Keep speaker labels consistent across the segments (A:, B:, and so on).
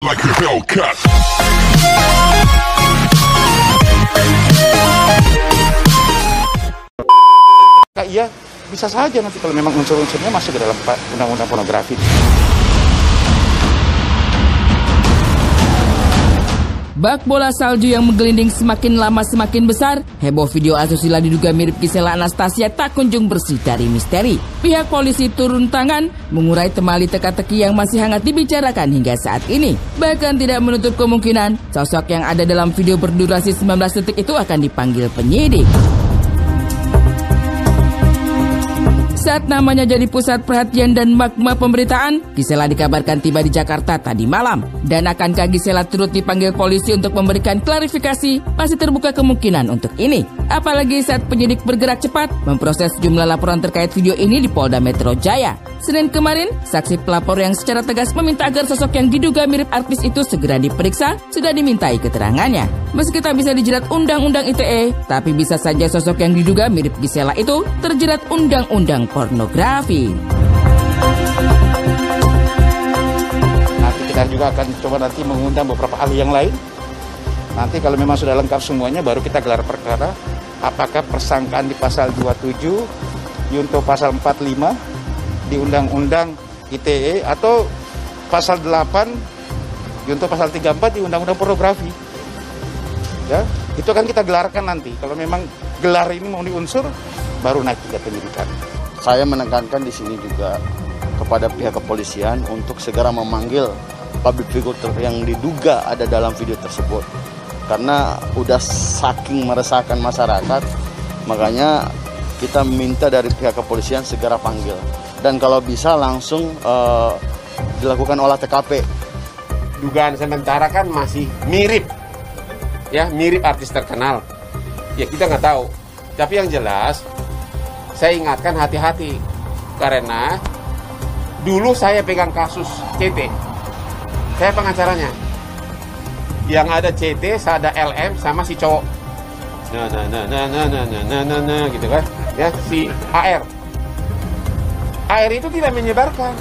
A: Like a Hellcat.
B: Iya, bisa saja nanti kalau memang unsur-unsurnya masuk ke dalam undang-undang pornografi.
C: Bak bola salju yang menggelinding semakin lama semakin besar, heboh video asusila diduga mirip Gisela Anastasia tak kunjung bersih dari misteri. Pihak polisi turun tangan, mengurai temali teka-teki yang masih hangat dibicarakan hingga saat ini. Bahkan tidak menutup kemungkinan, sosok yang ada dalam video berdurasi 19 detik itu akan dipanggil penyidik. Saat namanya jadi pusat perhatian dan magma pemberitaan, Gisela dikabarkan tiba di Jakarta tadi malam. Dan akankah Gisela turut dipanggil polisi untuk memberikan klarifikasi? Masih terbuka kemungkinan untuk ini. Apalagi saat penyidik bergerak cepat memproses jumlah laporan terkait video ini di Polda Metro Jaya. Senin kemarin, saksi pelapor yang secara tegas meminta agar sosok yang diduga mirip artis itu segera diperiksa sudah dimintai keterangannya. Meski tak bisa dijerat Undang-Undang ITE, tapi bisa saja sosok yang diduga mirip Gisela itu terjerat Undang-Undang pornografi.
B: Nanti kita juga akan coba nanti mengundang beberapa ahli yang lain. Nanti kalau memang sudah lengkap semuanya baru kita gelar perkara. Apakah persangkaan di pasal 27, Yunto pasal 45 di Undang-Undang ITE atau pasal 8, Yunto pasal 34 di Undang-Undang pornografi. Ya, itu akan kita gelarkan nanti. Kalau memang gelar ini mau diunsur, baru naik ke penyidikan.
D: Saya menekankan di sini juga kepada pihak kepolisian untuk segera memanggil public figure yang diduga ada dalam video tersebut. Karena udah saking meresahkan masyarakat, makanya kita minta dari pihak kepolisian segera panggil. Dan kalau bisa langsung dilakukan olah TKP.
E: Dugaan sementara kan masih mirip, ya mirip artis terkenal. Ya kita nggak tahu. Tapi yang jelas, saya ingatkan hati-hati karena dulu saya pegang kasus CT, saya pengacaranya. Yang ada CT, ada LM sama si cowok. Nah, gitu kan? Ya si AR. AR itu tidak menyebarkan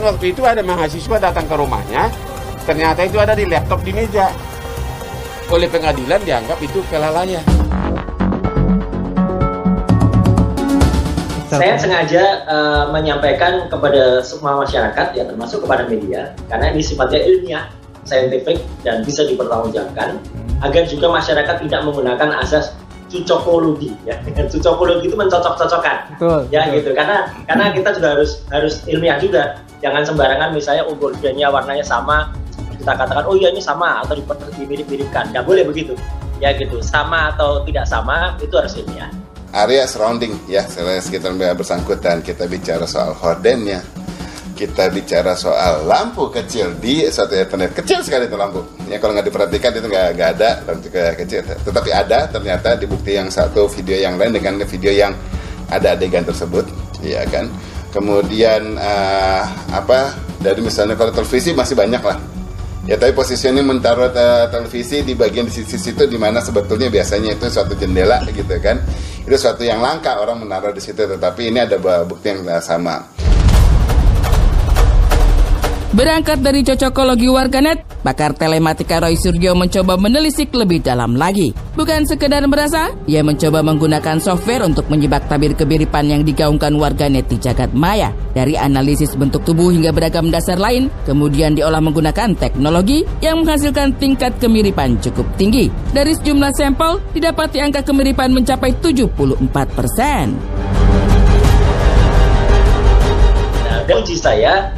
E: waktu itu ada mahasiswa datang ke rumahnya, ternyata itu ada di laptop di meja. Oleh pengadilan dianggap itu kelalaian.
F: Saya sengaja menyampaikan kepada semua masyarakat, ya termasuk kepada media, karena ini sifatnya ilmiah, saintifik, dan bisa dipertanggungjawabkan, agar juga masyarakat tidak menggunakan asas cocokologi. Ya, cocokologi itu mencocok-cocokkan, ya betul. Gitu. Karena kita juga harus ilmiah juga, jangan sembarangan misalnya bordirnya warnanya sama, kita katakan oh iya ini sama atau dimirip-miripkan, nggak boleh begitu, ya gitu. Sama atau tidak sama itu harus ilmiah.
G: Area surrounding ya, sekitar bersangkutan, kita bicara soal hordennya, kita bicara soal lampu kecil di suatu internet, kecil sekali itu lampu ya, kalau nggak diperhatikan itu nggak ada, kecil, tetapi ada ternyata di bukti yang satu video yang lain dengan video yang ada adegan tersebut, ya kan. Kemudian dari misalnya kalau televisi masih banyak lah ya, tapi posisinya menaruh televisi di bagian di sisi situ di mana sebetulnya biasanya itu suatu jendela gitu kan. Itu suatu yang langka orang menaruh di situ, tetapi ini ada bukti yang sama.
C: Berangkat dari cocokologi warganet, pakar telematika Roy Suryo mencoba menelisik lebih dalam lagi. Bukan sekedar merasa, ia mencoba menggunakan software untuk menyebak tabir kemiripan yang digaungkan warganet di jagat maya. Dari analisis bentuk tubuh hingga beragam dasar lain, kemudian diolah menggunakan teknologi yang menghasilkan tingkat kemiripan cukup tinggi. Dari sejumlah sampel, didapati angka kemiripan mencapai 74%.
F: Nah, uji saya,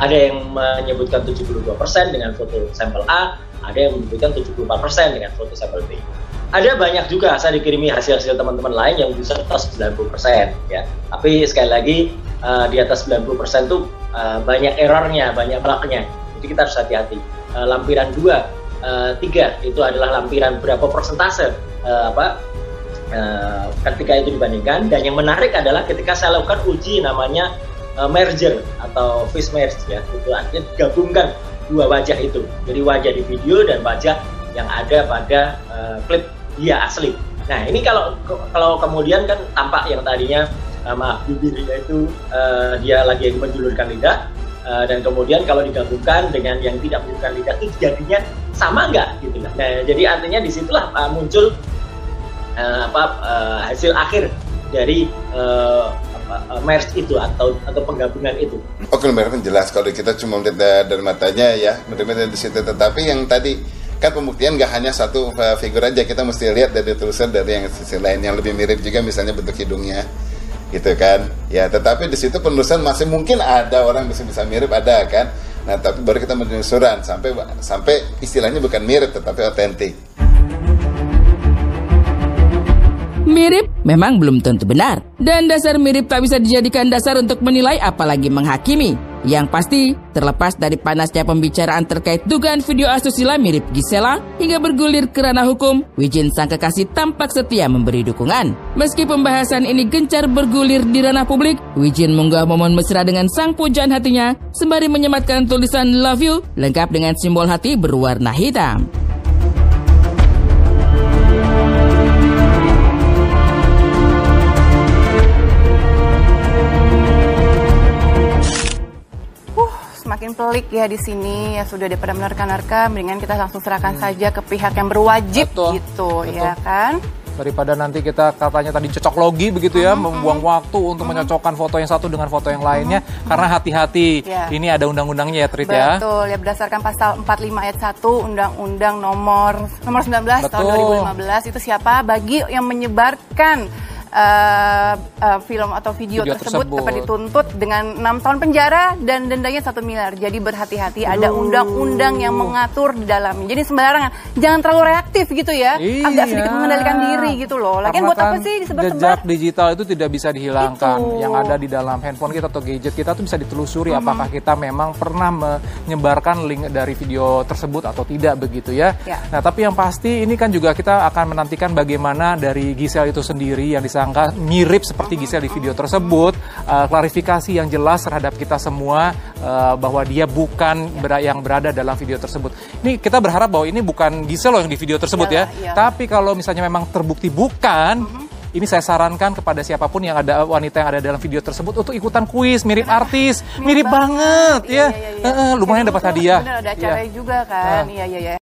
F: ada yang menyebutkan 72% dengan foto sampel A, ada yang menyebutkan 74% dengan foto sampel B. Ada banyak juga saya dikirimi hasil-hasil teman-teman lain yang bisa atas 90% ya. Tapi sekali lagi di atas 90% itu banyak errornya, banyak bugnya. Jadi kita harus hati-hati. Lampiran 2, 3 itu adalah lampiran berapa persentase ketika itu dibandingkan. Dan yang menarik adalah ketika saya lakukan uji namanya merger atau face merge ya, itu artinya digabungkan dua wajah itu, jadi wajah di video dan wajah yang ada pada klip dia asli. Nah ini kalau kemudian kan tampak yang tadinya bibirnya itu dia lagi menjulurkan lidah, Dan kemudian kalau digabungkan dengan yang tidak menyebut kandidat itu jadinya sama nggak gitu kan. Nah, jadi artinya disitulah muncul hasil akhir dari merge itu atau penggabungan itu. Oke,
G: Mbak, jelas kalau kita cuma lihat dari matanya ya, benar-benar di situ. Tetapi yang tadi kan pembuktian nggak hanya satu figur aja, kita mesti lihat dari tulisan dari yang sisi lain yang lebih mirip juga, misalnya bentuk hidungnya, gitu kan. Ya, tetapi di situ penelusuran masih mungkin ada orang bisa mirip, ada kan. Nah, tapi baru kita penelusuran sampai istilahnya bukan mirip tetapi otentik.
C: Mirip memang belum tentu benar, dan dasar mirip tak bisa dijadikan dasar untuk menilai apalagi menghakimi. Yang pasti, terlepas dari panasnya pembicaraan terkait dugaan video asusila mirip Gisela hingga bergulir ke ranah hukum, Wijin sang kekasih tampak setia memberi dukungan. Meski pembahasan ini gencar bergulir di ranah publik, Wijin mengunggah momen mesra dengan sang pujaan hatinya sembari menyematkan tulisan love you lengkap dengan simbol hati berwarna hitam.
A: Semakin pelik ya di sini, ya sudah daripada menerka-nerka, mendingan kita langsung serahkan saja ke pihak yang berwajib. Betul. Ya kan?
H: Daripada nanti kita katanya tadi cocok logi begitu ya, membuang waktu untuk menyocokkan foto yang satu dengan foto yang lainnya, karena hati-hati, ini ada undang-undangnya ya Trit ya.
A: Betul, ya berdasarkan pasal 45 ayat 1 Undang-Undang nomor 19 tahun 2015 itu siapa bagi yang menyebarkan film atau video tersebut dapat dituntut dengan 6 tahun penjara dan dendanya 1 miliar. Jadi berhati-hati, ada undang-undang yang mengatur di dalamnya. Jadi sembarangan, jangan terlalu reaktif gitu ya. Agak sedikit mengendalikan diri gitu loh. Lagian buat apa sih disebar-sebar?
H: Jejak digital itu tidak bisa dihilangkan. Yang ada di dalam handphone kita atau gadget kita tuh bisa ditelusuri apakah kita memang pernah menyebarkan link dari video tersebut atau tidak begitu ya. Nah, tapi yang pasti ini kan juga kita akan menantikan bagaimana dari Giselle itu sendiri yang disangka mirip seperti Giselle di video tersebut, klarifikasi yang jelas terhadap kita semua bahwa dia bukan yang berada dalam video tersebut. Ini kita berharap bahwa ini bukan Giselle loh yang di video tersebut tapi kalau misalnya memang terbukti bukan, ini saya sarankan kepada siapapun yang ada wanita yang ada dalam video tersebut untuk ikutan kuis mirip artis, mirip banget ya. Lumayan dapat hadiah.
A: Benar, ada acaranya juga kan. Iya.